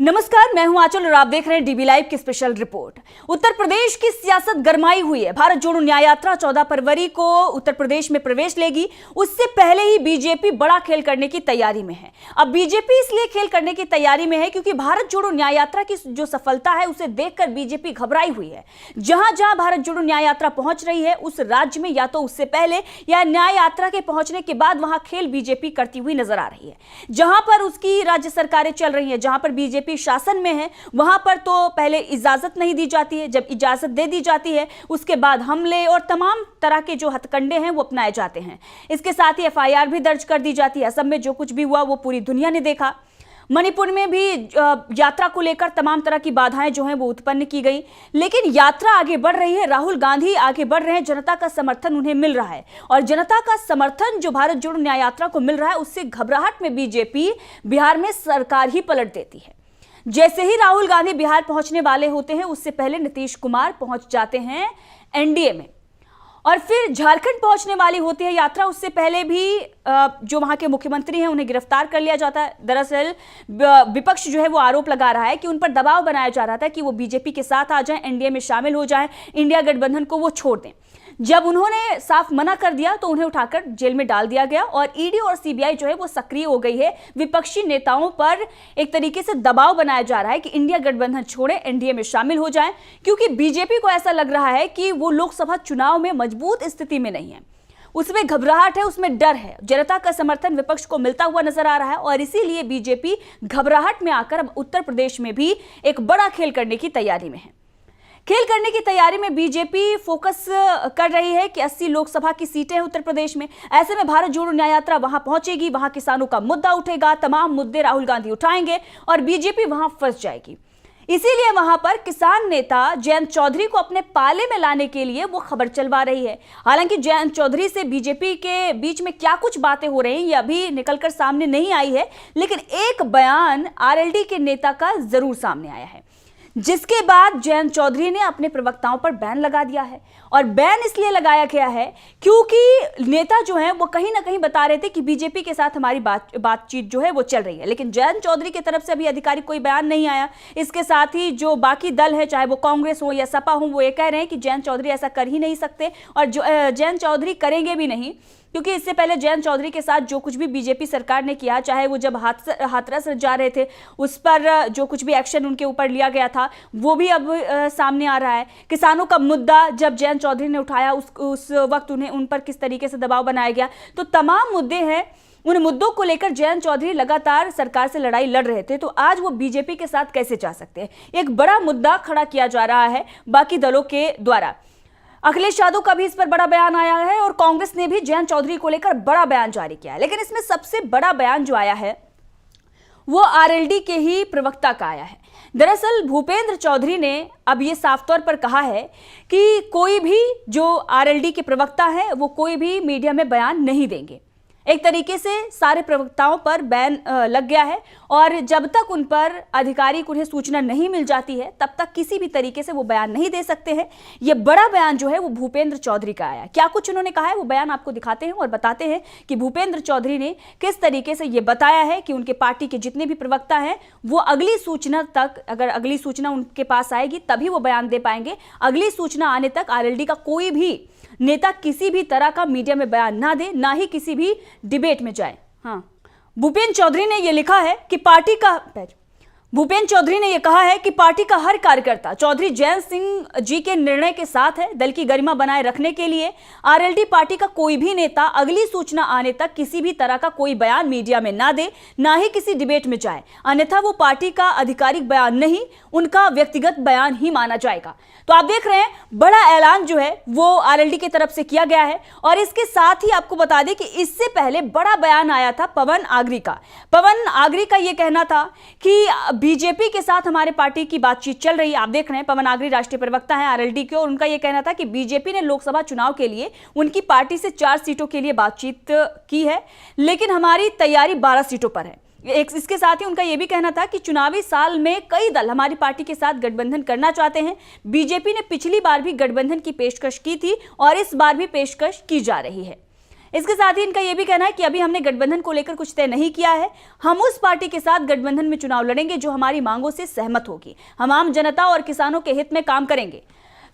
नमस्कार, मैं हूं आंचल और आप देख रहे हैं डीबी लाइव की स्पेशल रिपोर्ट। उत्तर प्रदेश की सियासत गरमाई हुई है। भारत जोड़ो न्याय यात्रा 14 फरवरी को उत्तर प्रदेश में प्रवेश लेगी। उससे पहले ही बीजेपी बड़ा खेल करने की तैयारी में है। अब बीजेपी इसलिए खेल करने की तैयारी में है क्योंकि भारत जोड़ो न्याय यात्रा की जो सफलता है उसे देखकर बीजेपी घबराई हुई है। जहां जहां भारत जोड़ो न्याय यात्रा पहुंच रही है उस राज्य में या तो उससे पहले या न्याय यात्रा के पहुंचने के बाद वहां खेल बीजेपी करती हुई नजर आ रही है। जहां पर उसकी राज्य सरकारें चल रही है, जहां पर बीजेपी शासन में है, वहां पर तो पहले इजाजत नहीं दी जाती है। जब इजाजत दे दी जाती है उसके बाद हमले और तमाम तरह के जो हथकंडे हैं वो अपनाए जाते हैं। इसके साथ ही एफआईआर भी दर्ज कर दी जाती है। असम में जो कुछ भी हुआ वो पूरी दुनिया ने देखा। मणिपुर में भी यात्रा को लेकर तमाम तरह की बाधाएं जो हैं वो उत्पन्न की गई, लेकिन यात्रा आगे बढ़ रही है। राहुल गांधी आगे बढ़ रहे हैं, जनता का समर्थन उन्हें मिल रहा है और जनता का समर्थन जो भारत जोड़ो न्याय यात्रा को मिल रहा है उससे घबराहट में बीजेपी बिहार में सरकार ही पलट देती है। जैसे ही राहुल गांधी बिहार पहुंचने वाले होते हैं उससे पहले नीतीश कुमार पहुंच जाते हैं एनडीए में और फिर झारखंड पहुंचने वाली होती है यात्रा। उससे पहले भी जो वहां के मुख्यमंत्री हैं उन्हें गिरफ्तार कर लिया जाता है। दरअसल विपक्ष जो है वो आरोप लगा रहा है कि उन पर दबाव बनाया जा रहा था कि वो बीजेपी के साथ आ जाएं, एनडीए में शामिल हो जाएं, इंडिया गठबंधन को वो छोड़ दें। जब उन्होंने साफ मना कर दिया तो उन्हें उठाकर जेल में डाल दिया गया और ईडी और सीबीआई जो है वो सक्रिय हो गई है। विपक्षी नेताओं पर एक तरीके से दबाव बनाया जा रहा है कि इंडिया गठबंधन छोड़े, एनडीए में शामिल हो जाएं, क्योंकि बीजेपी को ऐसा लग रहा है कि वो लोकसभा चुनाव में मजबूत स्थिति में नहीं है। उसमें घबराहट है, उसमें डर है। जनता का समर्थन विपक्ष को मिलता हुआ नजर आ रहा है और इसीलिए बीजेपी घबराहट में आकर अब उत्तर प्रदेश में भी एक बड़ा खेल करने की तैयारी में है। खेल करने की तैयारी में बीजेपी फोकस कर रही है कि 80 लोकसभा की सीटें हैं उत्तर प्रदेश में। ऐसे में भारत जोड़ो न्याय यात्रा वहां पहुंचेगी, वहां किसानों का मुद्दा उठेगा, तमाम मुद्दे राहुल गांधी उठाएंगे और बीजेपी वहां फंस जाएगी। इसीलिए वहां पर किसान नेता जयंत चौधरी को अपने पाले में लाने के लिए वो खबर चलवा रही है। हालांकि जयंत चौधरी से बीजेपी के बीच में क्या कुछ बातें हो रही हैं ये अभी निकलकर सामने नहीं आई है, लेकिन एक बयान आरएलडी के नेता का जरूर सामने आया है, जिसके बाद जयंत चौधरी ने अपने प्रवक्ताओं पर बैन लगा दिया है। और बैन इसलिए लगाया गया है क्योंकि नेता जो हैं वो कहीं ना कहीं बता रहे थे कि बीजेपी के साथ हमारी बातचीत जो है वो चल रही है, लेकिन जयंत चौधरी की तरफ से अभी आधिकारिक कोई बयान नहीं आया। इसके साथ ही जो बाकी दल है, चाहे वो कांग्रेस हो या सपा हो, वो ये कह रहे हैं कि जयंत चौधरी ऐसा कर ही नहीं सकते और जयंत चौधरी करेंगे भी नहीं, क्योंकि इससे पहले जयंत चौधरी के साथ जो कुछ भी बीजेपी सरकार ने किया, चाहे वो जब हाथरस जा रहे थे उस पर जो कुछ भी एक्शन उनके ऊपर लिया गया था वो भी अब सामने आ रहा है। किसानों का मुद्दा जब जयंत चौधरी ने उठाया उस वक्त उन पर किस तरीके से दबाव बनाया गया, तो तमाम मुद्दे हैं। उन मुद्दों को लेकर जयंत चौधरी लगातार सरकार से लड़ाई लड़ रहे थे, तो आज वो बीजेपी के साथ कैसे जा सकते हैं। एक बड़ा मुद्दा खड़ा किया जा रहा है बाकी दलों के द्वारा। अखिलेश यादव का भी इस पर बड़ा बयान आया है और कांग्रेस ने भी जयंत चौधरी को लेकर बड़ा बयान जारी किया है। लेकिन इसमें सबसे बड़ा बयान जो आया है वो आरएलडी के ही प्रवक्ता का आया है। दरअसल भूपेंद्र चौधरी ने अब ये साफ तौर पर कहा है कि कोई भी जो आरएलडी के प्रवक्ता है वो कोई भी मीडिया में बयान नहीं देंगे। एक तरीके से सारे प्रवक्ताओं पर बैन लग गया है और जब तक उन पर आधिकारिक उन्हें सूचना नहीं मिल जाती है तब तक किसी भी तरीके से वो बयान नहीं दे सकते हैं। ये बड़ा बयान जो है वो भूपेंद्र चौधरी का आया। क्या कुछ उन्होंने कहा है वो बयान आपको दिखाते हैं और बताते हैं कि भूपेंद्र चौधरी ने किस तरीके से ये बताया है कि उनके पार्टी के जितने भी प्रवक्ता हैं वो अगली सूचना तक, अगर अगली सूचना उनके पास आएगी तभी वो बयान दे पाएंगे। अगली सूचना आने तक आरएलडी का कोई भी नेता किसी भी तरह का मीडिया में बयान ना दे, ना ही किसी भी डिबेट में जाए। हाँ, भूपेंद्र चौधरी ने यह लिखा है कि भूपेंद्र चौधरी ने यह कहा है कि पार्टी का हर कार्यकर्ता चौधरी जयंत सिंह जी के निर्णय के साथ है। दल की गरिमा बनाए रखने के लिए आरएलडी पार्टी का कोई भी नेता अगली सूचना आने तक किसी भी तरह का कोई बयान मीडिया में ना दे, ना ही किसी डिबेट में जाए, अन्यथा वो पार्टी का आधिकारिक बयान नहीं, उनका व्यक्तिगत बयान ही माना जाएगा। तो आप देख रहे हैं बड़ा ऐलान जो है वो आरएलडी की तरफ से किया गया है। और इसके साथ ही आपको बता दें कि इससे पहले बड़ा बयान आया था पवन आगरी का। पवन आगरी का यह कहना था कि बीजेपी के साथ हमारे पार्टी की बातचीत चल रही है। आप देख रहे हैं पवन आगरी राष्ट्रीय प्रवक्ता है आरएलडी के और उनका यह कहना था कि बीजेपी ने लोकसभा चुनाव के लिए उनकी पार्टी से 4 सीटों के लिए बातचीत की है, लेकिन हमारी तैयारी 12 सीटों पर है। इसके साथ ही उनका यह भी कहना था कि चुनावी साल में कई दल हमारी पार्टी के साथ गठबंधन करना चाहते हैं। बीजेपी ने पिछली बार भी गठबंधन की पेशकश की थी और इस बार भी पेशकश की जा रही है। इसके साथ ही इनका यह भी कहना है कि अभी हमने गठबंधन को लेकर कुछ तय नहीं किया है। हम उस पार्टी के साथ गठबंधन में चुनाव लड़ेंगे जो हमारी मांगों से सहमत होगी। हम आम जनता और किसानों के हित में काम करेंगे।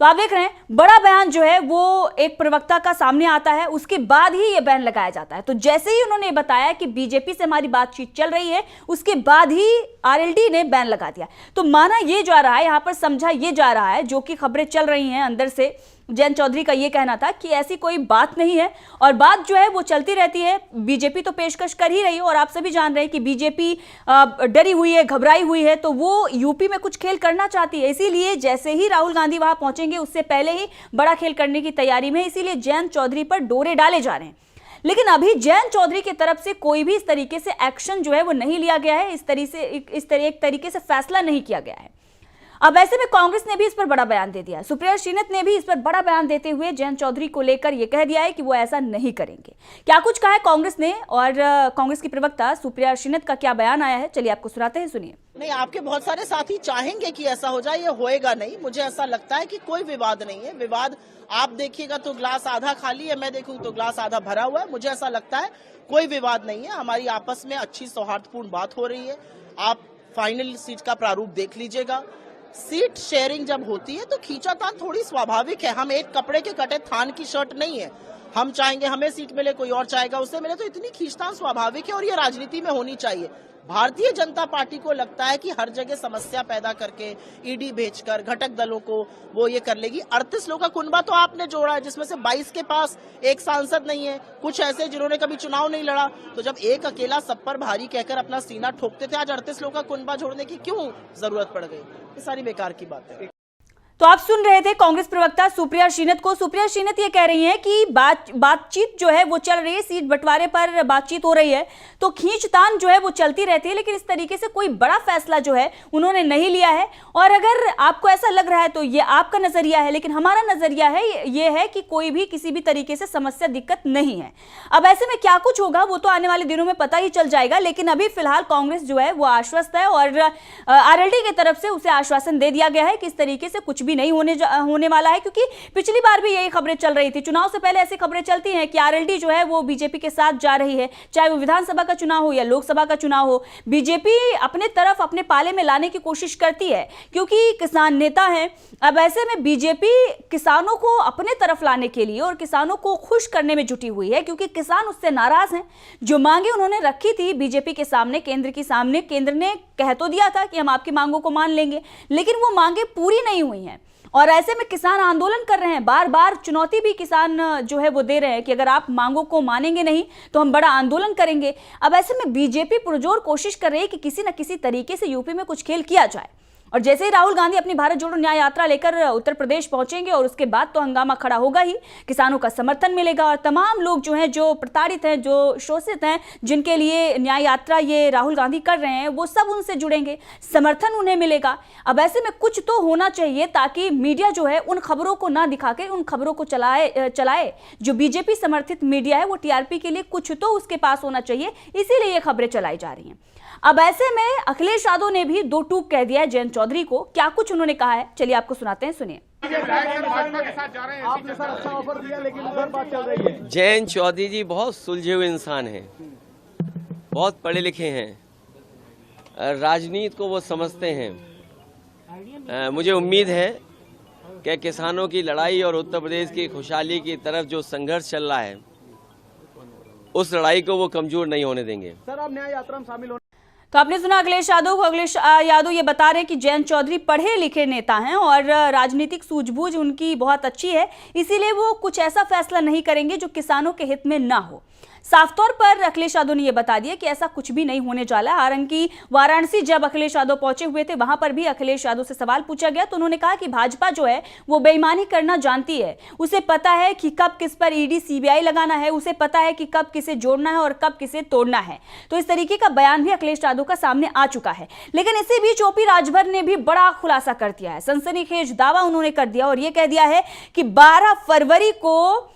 तो आप देख रहे हैं, बड़ा बयान जो है वो एक प्रवक्ता का सामने आता है, उसके बाद ही ये बैन लगाया जाता है। तो जैसे ही उन्होंने बताया कि बीजेपी से हमारी बातचीत चल रही है, उसके बाद ही आरएलडी ने बैन लगा दिया। तो माना ये जा रहा है, यहां पर समझा ये जा रहा है, जो कि खबरें चल रही हैं अंदर से, जयंत चौधरी का ये कहना था कि ऐसी कोई बात नहीं है और बात जो है वो चलती रहती है। बीजेपी तो पेशकश कर ही रही है और आप सभी जान रहे हैं कि बीजेपी डरी हुई है, घबराई हुई है, तो वो यूपी में कुछ खेल करना चाहती है। इसीलिए जैसे ही राहुल गांधी वहां पहुंचेंगे उससे पहले ही बड़ा खेल करने की तैयारी में, इसीलिए जयंत चौधरी पर डोरे डाले जा रहे हैं। लेकिन अभी जयंत चौधरी की तरफ से कोई भी इस तरीके से एक्शन जो है वो नहीं लिया गया है, एक तरीके से फैसला नहीं किया गया है। अब ऐसे में कांग्रेस ने भी इस पर बड़ा बयान दे दिया है। सुप्रिया श्रीनाथ ने भी इस पर बड़ा बयान देते हुए जयंत चौधरी को लेकर यह कह दिया है कि वो ऐसा नहीं करेंगे। क्या कुछ कहा है कांग्रेस ने और कांग्रेस की प्रवक्ता सुप्रिया श्रीनाथ का क्या बयान आया है, चलिए आपको सुनाते हैं, सुनिए। नहीं, आपके बहुत सारे साथी चाहेंगे कि ऐसा हो जाए, ये होएगा नहीं। मुझे ऐसा लगता है कि कोई विवाद नहीं है। विवाद आप देखिएगा तो ग्लास आधा खाली है, मैं देखूं तो ग्लास आधा भरा हुआ है। मुझे ऐसा लगता है कोई विवाद नहीं है। हमारी आपस में अच्छी सौहार्दपूर्ण बात हो रही है। आप फाइनल सीट का प्रारूप देख लीजिएगा। सीट शेयरिंग जब होती है तो खींचातान थोड़ी स्वाभाविक है। हम एक कपड़े के कटे थान की शर्ट नहीं है। हम चाहेंगे हमें सीट मिले, कोई और चाहेगा उसे मिले, तो इतनी खींचतान स्वाभाविक है और ये राजनीति में होनी चाहिए। भारतीय जनता पार्टी को लगता है कि हर जगह समस्या पैदा करके ईडी भेजकर घटक दलों को वो ये कर लेगी। 38 लोगों का कुनबा तो आपने जोड़ा है, जिसमें से 22 के पास एक सांसद नहीं है, कुछ ऐसे जिन्होंने कभी चुनाव नहीं लड़ा। तो जब एक अकेला सब पर भारी कहकर अपना सीना ठोकते थे, आज 38 लोगों का कुनबा जोड़ने की क्यों जरूरत पड़ गई? ये सारी बेकार की बात है। तो आप सुन रहे थे कांग्रेस प्रवक्ता सुप्रिया श्रीनाथ को। सुप्रिया श्रीनाथ ये कह रही हैं कि बातचीत जो है वो चल रही है, सीट बंटवारे पर बातचीत हो रही है, तो खींचतान जो है वो चलती रहती है, लेकिन इस तरीके से कोई बड़ा फैसला जो है उन्होंने नहीं लिया है। और अगर आपको ऐसा लग रहा है तो ये आपका नजरिया है, लेकिन हमारा नजरिया है ये है कि कोई भी किसी भी तरीके से समस्या दिक्कत नहीं है। अब ऐसे में क्या कुछ होगा वो तो आने वाले दिनों में पता ही चल जाएगा, लेकिन अभी फिलहाल कांग्रेस जो है वो आश्वस्त है और आरएलडी की तरफ से उसे आश्वासन दे दिया गया है कि इस तरीके से कुछ भी नहीं होने वाला है। क्योंकि पिछली बार भी यही खबरें चल रही थी, चुनाव से पहले ऐसी खबरें चलती हैं कि आरएलडी जो है वो बीजेपी के साथ जा रही है, चाहे वो विधानसभा का चुनाव हो या लोकसभा का चुनाव हो। बीजेपी अपने तरफ अपने पाले में लाने की कोशिश करती है क्योंकि किसान नेता है। अब ऐसे में बीजेपी किसानों को अपने तरफ लाने के लिए और किसानों को खुश करने में जुटी हुई है, क्योंकि किसान उससे नाराज हैं। जो मांगे उन्होंने रखी थी बीजेपी के सामने, केंद्र के सामने, केंद्र ने कह तो दिया था कि हम आपकी मांगों को मान लेंगे, लेकिन वो मांगे पूरी नहीं हुई हैं। और ऐसे में किसान आंदोलन कर रहे हैं, बार बार चुनौती भी किसान जो है वो दे रहे हैं कि अगर आप मांगों को मानेंगे नहीं तो हम बड़ा आंदोलन करेंगे। अब ऐसे में बीजेपी पुरजोर कोशिश कर रही है कि किसी न किसी तरीके से यूपी में कुछ खेल किया जाए। और जैसे ही राहुल गांधी अपनी भारत जोड़ो न्याय यात्रा लेकर उत्तर प्रदेश पहुंचेंगे और उसके बाद तो हंगामा खड़ा होगा ही, किसानों का समर्थन मिलेगा और तमाम लोग जो हैं, जो प्रताड़ित हैं, जो शोषित हैं, जिनके लिए न्याय यात्रा ये राहुल गांधी कर रहे हैं, वो सब उनसे जुड़ेंगे, समर्थन उन्हें मिलेगा। अब ऐसे में कुछ तो होना चाहिए ताकि मीडिया जो है उन खबरों को ना दिखाकर उन खबरों को चलाए। जो बीजेपी समर्थित मीडिया है वो टीआरपी के लिए कुछ तो उसके पास होना चाहिए, इसीलिए ये खबरें चलाई जा रही हैं। अब ऐसे में अखिलेश यादव ने भी दो टूक कह दिया है जयंत चौधरी को। क्या कुछ उन्होंने कहा है, चलिए आपको सुनाते हैं, सुनिए। जयंत चौधरी जी बहुत सुलझे हुए इंसान हैं, बहुत पढ़े लिखे हैं, राजनीति को वो समझते हैं। मुझे उम्मीद है कि किसानों की लड़ाई और उत्तर प्रदेश की खुशहाली की तरफ जो संघर्ष चल रहा है, उस लड़ाई को वो कमजोर नहीं होने देंगे। सर, आप न्याय यात्रा में शामिल होने तो आपने सुना अखिलेश यादव को। अखिलेश यादव ये बता रहे हैं कि जयंत चौधरी पढ़े लिखे नेता हैं और राजनीतिक सूझबूझ उनकी बहुत अच्छी है, इसीलिए वो कुछ ऐसा फैसला नहीं करेंगे जो किसानों के हित में ना हो। साफ तौर पर अखिलेश यादव ने यह बता दिया कि ऐसा कुछ भी नहीं होने वाला है। हालांकि वाराणसी जब अखिलेश यादव पहुंचे हुए थे, वहां पर भी अखिलेश यादव से सवाल पूछा गया तो उन्होंने कहा कि भाजपा जो है वो बेईमानी करना जानती है, उसे पता है कि कब किस पर ईडी सीबीआई लगाना है, उसे पता है कि कब किसे जोड़ना है और कब किसे तोड़ना है। तो इस तरीके का बयान भी अखिलेश यादव का सामने आ चुका है। लेकिन इसी बीच ओपी राजभर ने भी बड़ा खुलासा कर दिया है, सनसनीखेज दावा उन्होंने कर दिया और यह कह दिया है कि 12 फरवरी को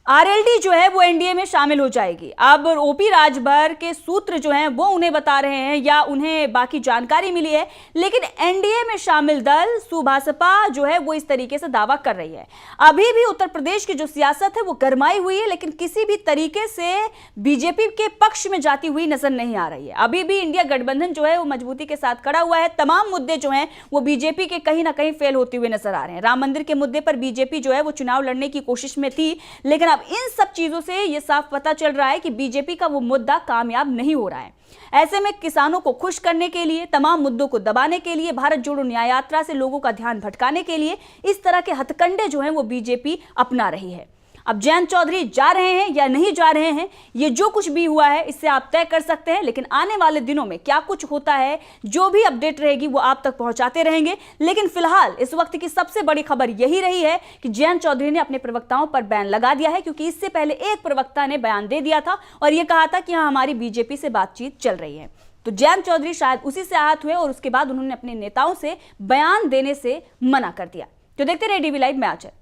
आरएलडी जो है वो एनडीए में शामिल हो जाएगी। अब ओपी राजभर के सूत्र जो हैं वो उन्हें बता रहे हैं या उन्हें बाकी जानकारी मिली है, लेकिन एनडीए में शामिल दल सुभासपा जो है वो इस तरीके से दावा कर रही है। अभी भी उत्तर प्रदेश की जो सियासत है वो गरमाई हुई है, लेकिन किसी भी तरीके से बीजेपी के पक्ष में जाती हुई नजर नहीं आ रही है। अभी भी इंडिया गठबंधन जो है वो मजबूती के साथ खड़ा हुआ है। तमाम मुद्दे जो हैं वो बीजेपी के कहीं ना कहीं फेल होते हुए नजर आ रहे हैं। राम मंदिर के मुद्दे पर बीजेपी जो है वो चुनाव लड़ने की कोशिश में थी, लेकिन अब इन सब चीजों से यह साफ पता चल रहा है कि बीजेपी का वो मुद्दा कामयाब नहीं हो रहा है। ऐसे में किसानों को खुश करने के लिए, तमाम मुद्दों को दबाने के लिए, भारत जोड़ो न्याय यात्रा से लोगों का ध्यान भटकाने के लिए इस तरह के हथकंडे जो हैं वो बीजेपी अपना रही है। अब जयंत चौधरी जा रहे हैं या नहीं जा रहे हैं, ये जो कुछ भी हुआ है इससे आप तय कर सकते हैं, लेकिन आने वाले दिनों में क्या कुछ होता है, जो भी अपडेट रहेगी वो आप तक पहुंचाते रहेंगे। लेकिन फिलहाल इस वक्त की सबसे बड़ी खबर यही रही है कि जयंत चौधरी ने अपने प्रवक्ताओं पर बैन लगा दिया है, क्योंकि इससे पहले एक प्रवक्ता ने बयान दे दिया था और यह कहा था कि हाँ, हमारी बीजेपी से बातचीत चल रही है। तो जयंत चौधरी शायद उसी से आहत हुए और उसके बाद उन्होंने अपने नेताओं से बयान देने से मना कर दिया। तो देखते रहे डीवी लाइव में आचर।